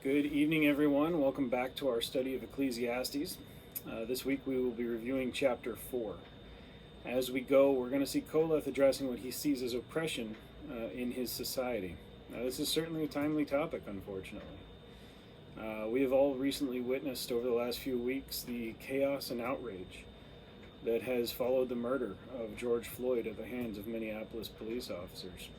Good evening, everyone. Welcome back to our study of Ecclesiastes. This week we will be reviewing Chapter 4. As we go, we're going to see Koleth addressing what he sees as oppression in his society. Now, this is certainly a timely topic, unfortunately. We have all recently witnessed over the last few weeks the chaos and outrage that has followed the murder of George Floyd at the hands of Minneapolis police officers.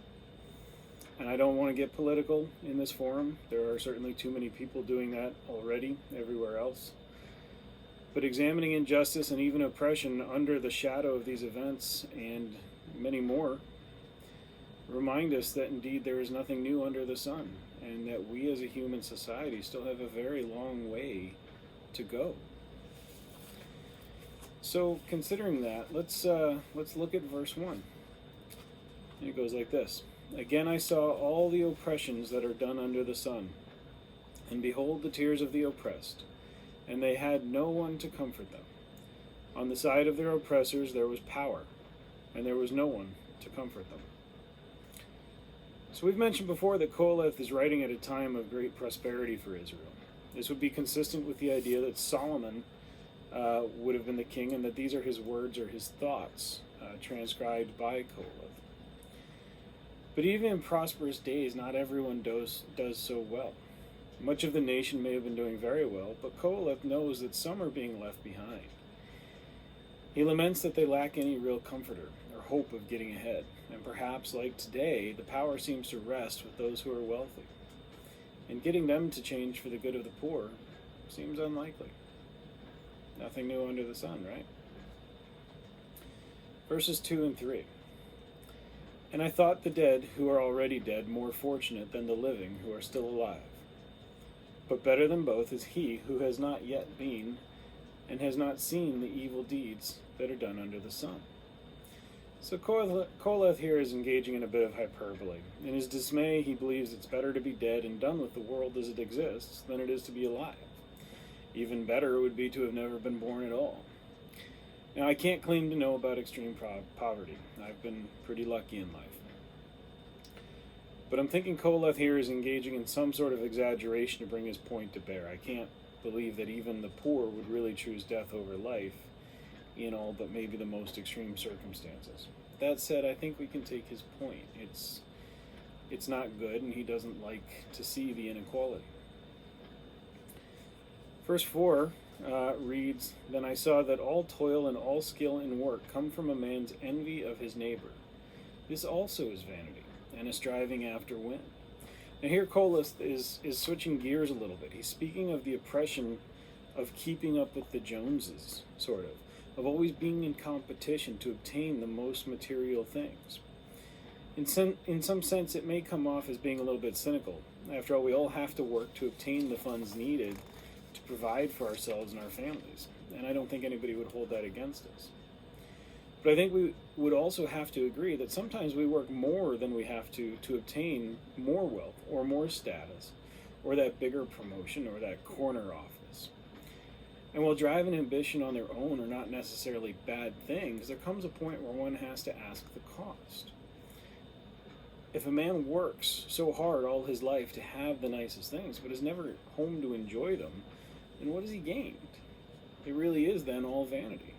And I don't want to get political in this forum. There are certainly too many people doing that already everywhere else. But examining injustice and even oppression under the shadow of these events and many more remind us that indeed there is nothing new under the sun, and that we as a human society still have a very long way to go. So considering that, let's look at verse 1. And it goes like this. Again I saw all the oppressions that are done under the sun, and behold the tears of the oppressed, and they had no one to comfort them. On the side of their oppressors there was power, and there was no one to comfort them. So we've mentioned before that Koleth is writing at a time of great prosperity for Israel. This would be consistent with the idea that Solomon would have been the king, and that these are his words or his thoughts transcribed by Koleth. But even in prosperous days, not everyone does so well. Much of the nation may have been doing very well, but Koleth knows that some are being left behind. He laments that they lack any real comforter or hope of getting ahead, and perhaps, like today, the power seems to rest with those who are wealthy. And getting them to change for the good of the poor seems unlikely. Nothing new under the sun, right? Verses 2 and 3. And I thought the dead who are already dead more fortunate than the living who are still alive. But better than both is he who has not yet been and has not seen the evil deeds that are done under the sun. So Koleth here is engaging in a bit of hyperbole. In his dismay, he believes it's better to be dead and done with the world as it exists than it is to be alive. Even better it would be to have never been born at all. Now, I can't claim to know about extreme poverty. I've been pretty lucky in life. But I'm thinking Koleth here is engaging in some sort of exaggeration to bring his point to bear. I can't believe that even the poor would really choose death over life in all but maybe the most extreme circumstances. That said, I think we can take his point. It's not good, and he doesn't like to see the inequality. Verse 4 reads, Then I saw that all toil and all skill in work come from a man's envy of his neighbor. This also is vanity, and a striving after wind. Now here Koleth is switching gears a little bit. He's speaking of the oppression of keeping up with the Joneses, sort of always being in competition to obtain the most material things. In some sense, it may come off as being a little bit cynical. After all, we all have to work to obtain the funds needed to provide for ourselves and our families, and I don't think anybody would hold that against us. But I think we would also have to agree that sometimes we work more than we have to obtain more wealth or more status or that bigger promotion or that corner office. And while drive and ambition on their own are not necessarily bad things, there comes a point where one has to ask the cost. If a man works so hard all his life to have the nicest things but is never home to enjoy them, then what has he gained? It really is then all vanity.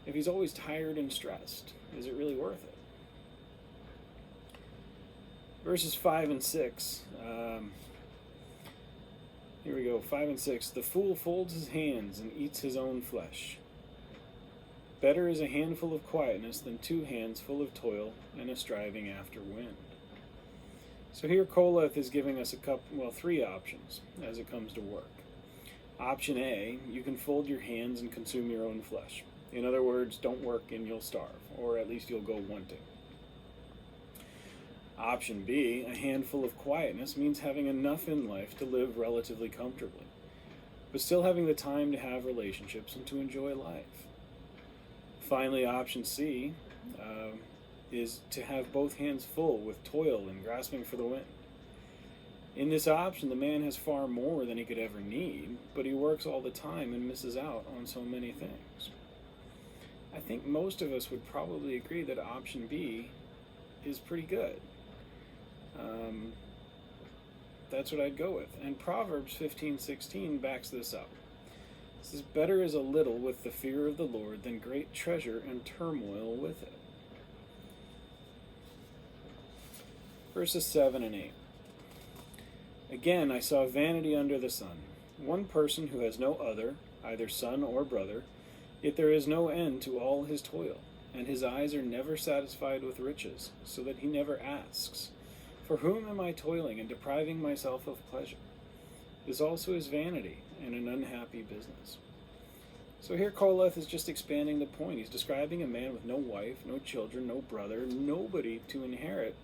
If he's always tired and stressed, is it really worth it? Verses 5 and 6. Here we go, 5 and 6. The fool folds his hands and eats his own flesh. Better is a handful of quietness than 2 hands full of toil and a striving after wind. So here Koleth is giving us 3 options as it comes to work. Option A, you can fold your hands and consume your own flesh. In other words, don't work and you'll starve, or at least you'll go wanting. Option B, a handful of quietness, means having enough in life to live relatively comfortably, but still having the time to have relationships and to enjoy life. Finally, option C is to have both hands full with toil and grasping for the wind. In this option, the man has far more than he could ever need, but he works all the time and misses out on so many things. I think most of us would probably agree that option B is pretty good. That's what I'd go with. And Proverbs 15:16 backs this up. It says, better is a little with the fear of the Lord than great treasure and turmoil with it. Verses 7 and 8. Again, I saw vanity under the sun, one person who has no other, either son or brother, yet there is no end to all his toil, and his eyes are never satisfied with riches, so that he never asks, for whom am I toiling and depriving myself of pleasure? This also is vanity and an unhappy business. So here Koheleth is just expanding the point. He's describing a man with no wife, no children, no brother, nobody to inherit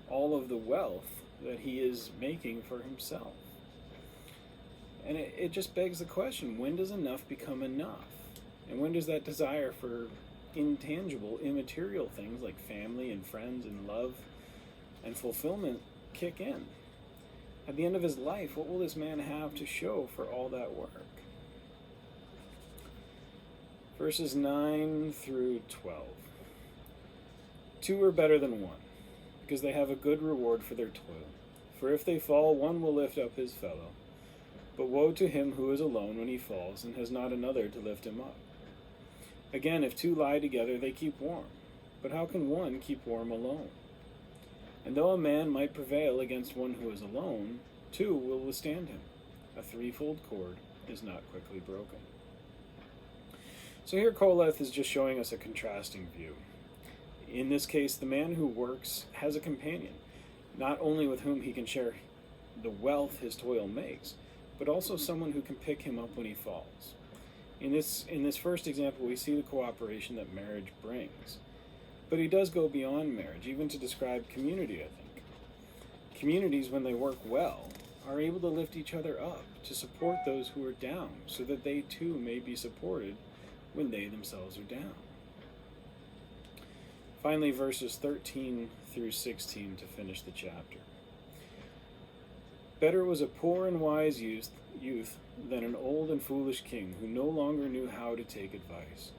all of the wealth that he is making for himself. And it just begs the question, when does enough become enough? And when does that desire for intangible, immaterial things like family and friends and love and fulfillment kick in? At the end of his life, what will this man have to show for all that work? Verses 9 through 12. Two are better than one, because they have a good reward for their toil. For if they fall, one will lift up his fellow. But woe to him who is alone when he falls, and has not another to lift him up. Again, if two lie together, they keep warm. But how can one keep warm alone? And though a man might prevail against one who is alone, two will withstand him. A threefold cord is not quickly broken. So here Koheleth is just showing us a contrasting view. In this case, the man who works has a companion, not only with whom he can share the wealth his toil makes, but also someone who can pick him up when he falls. In this first example, we see the cooperation that marriage brings. But he does go beyond marriage, even to describe community, I think. Communities, when they work well, are able to lift each other up, to support those who are down, so that they too may be supported when they themselves are down. Finally, verses 13 through 16 to finish the chapter. Better was a poor and wise youth than an old and foolish king who no longer knew how to take advice.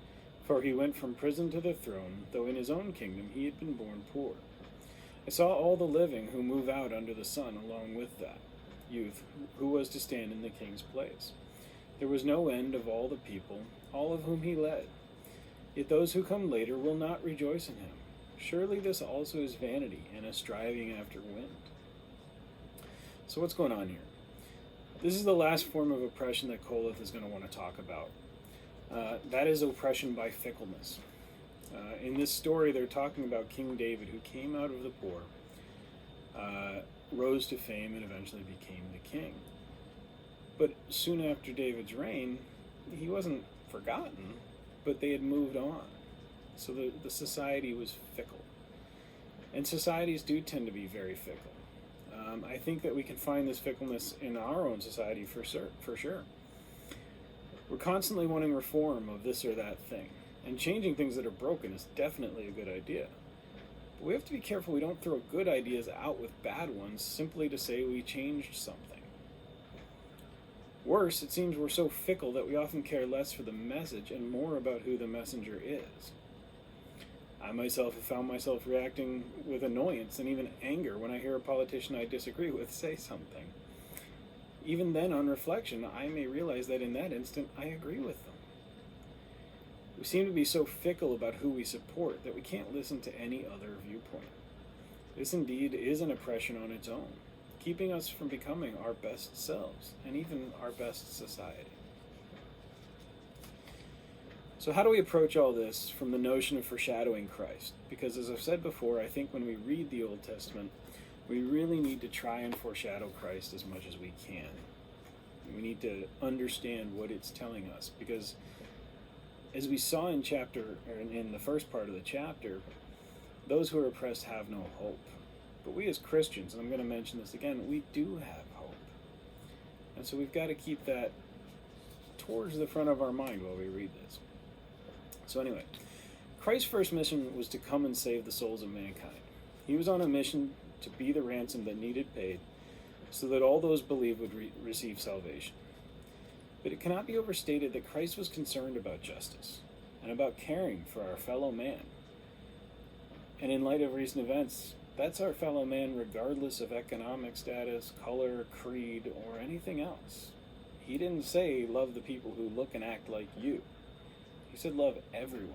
For he went from prison to the throne, though in his own kingdom he had been born poor. I saw all the living who move out under the sun along with that youth who was to stand in the king's place. There was no end of all the people, all of whom he led. Yet those who come later will not rejoice in him. Surely this also is vanity and a striving after wind. So what's going on here? This is the last form of oppression that Koheleth is going to want to talk about. That is oppression by fickleness. In this story, they're talking about King David, who came out of the poor, rose to fame, and eventually became the king. But soon after David's reign, he wasn't forgotten, but they had moved on. So the society was fickle. And societies do tend to be very fickle. I think that we can find this fickleness in our own society for sure. We're constantly wanting reform of this or that thing. And changing things that are broken is definitely a good idea. But we have to be careful we don't throw good ideas out with bad ones simply to say we changed something. Worse, it seems we're so fickle that we often care less for the message and more about who the messenger is. I myself have found myself reacting with annoyance and even anger when I hear a politician I disagree with say something. Even then, on reflection, I may realize that in that instant, I agree with them. We seem to be so fickle about who we support that we can't listen to any other viewpoint. This indeed is an oppression on its own, keeping us from becoming our best selves and even our best society. So how do we approach all this from the notion of foreshadowing Christ? Because as I've said before, I think when we read the Old Testament, we really need to try and foreshadow Christ as much as we can. We need to understand what it's telling us, because as we saw in the first part of the chapter, those who are oppressed have no hope. But we as Christians, and I'm going to mention this again, we do have hope. And so we've got to keep that towards the front of our mind while we read this. So anyway, Christ's first mission was to come and save the souls of mankind. He was on a mission to be the ransom that needed paid, so that all those believe would receive salvation. But it cannot be overstated that Christ was concerned about justice and about caring for our fellow man. And in light of recent events, That's our fellow man regardless of economic status, color, creed, or anything else. He didn't say love the people who look and act like you. He said love everyone.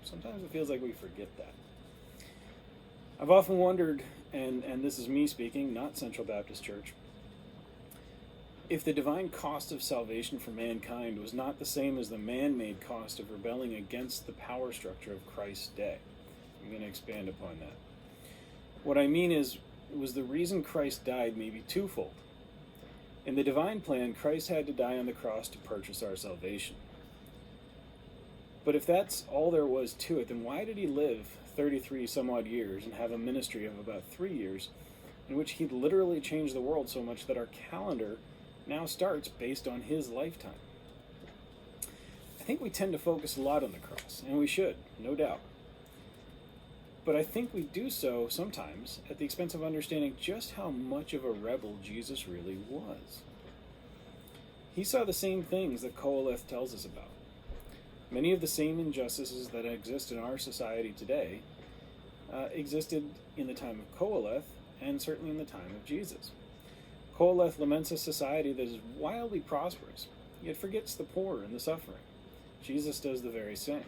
Sometimes it feels like we forget that. I've often wondered, and this is me speaking, not Central Baptist Church, if the divine cost of salvation for mankind was not the same as the man-made cost of rebelling against the power structure of Christ's day. I'm going to expand upon that. What I mean is, was the reason Christ died maybe twofold. In the divine plan, Christ had to die on the cross to purchase our salvation. But if that's all there was to it, then why did he live 33 some odd years and have a ministry of about 3 years in which he literally changed the world so much that our calendar now starts based on his lifetime? I think we tend to focus a lot on the cross, and we should, no doubt. But I think we do so sometimes at the expense of understanding just how much of a rebel Jesus really was. He saw the same things that Qoheleth tells us about. Many of the same injustices that exist in our society today existed in the time of Qoheleth and certainly in the time of Jesus. Qoheleth laments a society that is wildly prosperous, yet forgets the poor and the suffering. Jesus does the very same.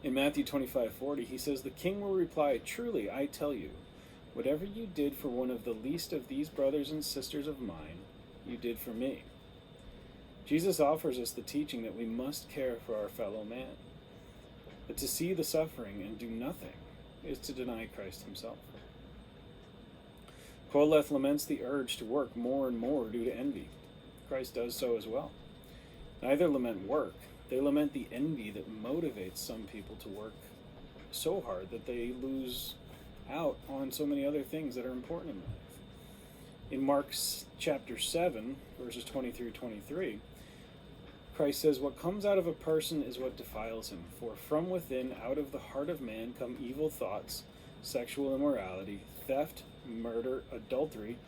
In Matthew 25:40, he says, "The king will reply, 'Truly, I tell you, whatever you did for one of the least of these brothers and sisters of mine, you did for me.'" Jesus offers us the teaching that we must care for our fellow man. But to see the suffering and do nothing is to deny Christ himself. Qoheleth laments the urge to work more and more due to envy. Christ does so as well. Neither lament work. They lament the envy that motivates some people to work so hard that they lose out on so many other things that are important in life. In Mark chapter 7, verses 20 through 23, Christ says, "What comes out of a person is what defiles him. For from within, out of the heart of man, come evil thoughts, sexual immorality, theft, murder, adultery,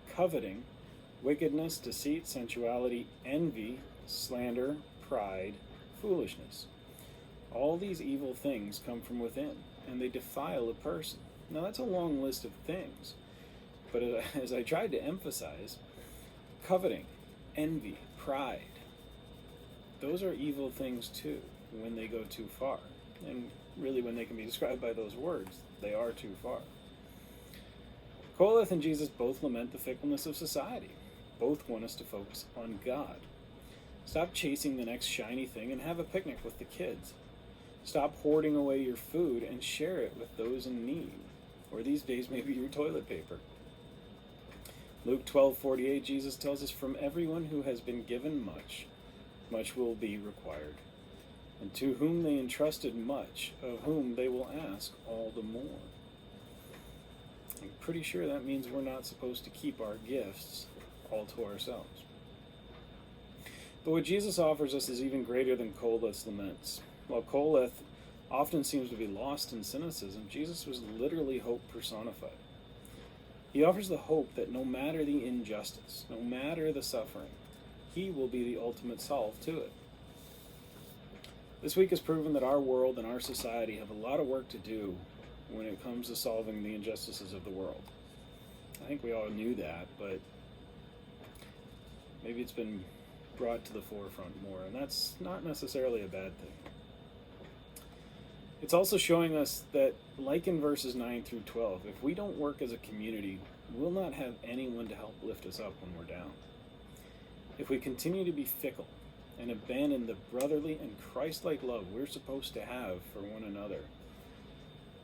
coveting, wickedness, deceit, sensuality, envy, slander, pride, foolishness. All these evil things come from within, and they defile a person." Now that's a long list of things, but as I tried to emphasize, coveting, envy, pride, those are evil things too when they go too far. And really when they can be described by those words, they are too far. Qoheleth and Jesus both lament the fickleness of society. Both want us to focus on God. Stop chasing the next shiny thing and have a picnic with the kids. Stop hoarding away your food and share it with those in need, or these days maybe your toilet paper. Luke 12:48, Jesus tells us, "From everyone who has been given much, much will be required. And to whom they entrusted much, of whom they will ask all the more." I'm pretty sure that means we're not supposed to keep our gifts all to ourselves. But what Jesus offers us is even greater than Qoheleth's laments. While Qoheleth often seems to be lost in cynicism, Jesus was literally hope personified. He offers the hope that no matter the injustice, no matter the suffering, he will be the ultimate solve to it. This week has proven that our world and our society have a lot of work to do when it comes to solving the injustices of the world. I think we all knew that, but maybe it's been brought to the forefront more, and that's not necessarily a bad thing. It's also showing us that, like in verses 9 through 12, if we don't work as a community, we'll not have anyone to help lift us up when we're down. If we continue to be fickle and abandon the brotherly and Christ-like love we're supposed to have for one another,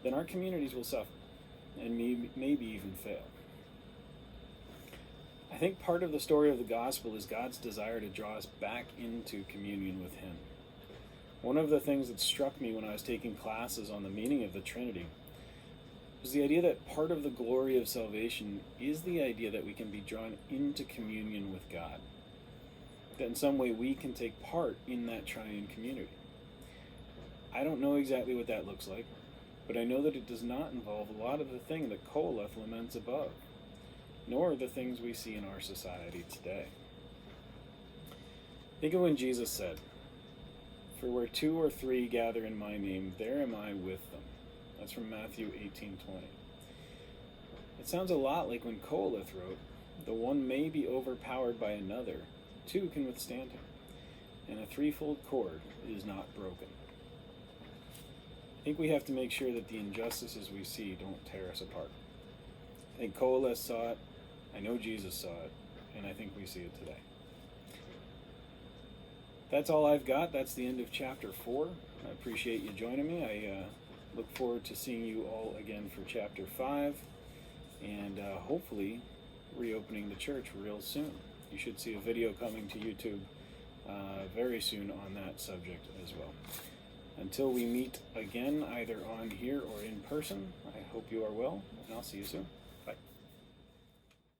then our communities will suffer and maybe even fail. I think part of the story of the gospel is God's desire to draw us back into communion with him. One of the things that struck me when I was taking classes on the meaning of the Trinity was the idea that part of the glory of salvation is the idea that we can be drawn into communion with God. That in some way we can take part in that triune community. I don't know exactly what that looks like, but I know that it does not involve a lot of the thing that Qoheleth laments above, nor the things we see in our society today. Think of when Jesus said, "For where 2 or 3 gather in my name, there am I with them." That's from Matthew 18:20. It sounds a lot like when Koheleth wrote, "The one may be overpowered by another, two can withstand him, and a threefold cord is not broken." I think we have to make sure that the injustices we see don't tear us apart. I think Koheleth saw it, I know Jesus saw it, and I think we see it today. That's all I've got. That's the end of Chapter 4. I appreciate you joining me. I look forward to seeing you all again for Chapter 5, and hopefully reopening the church real soon. You should see a video coming to YouTube very soon on that subject as well. Until we meet again, either on here or in person, I hope you are well, and I'll see you soon.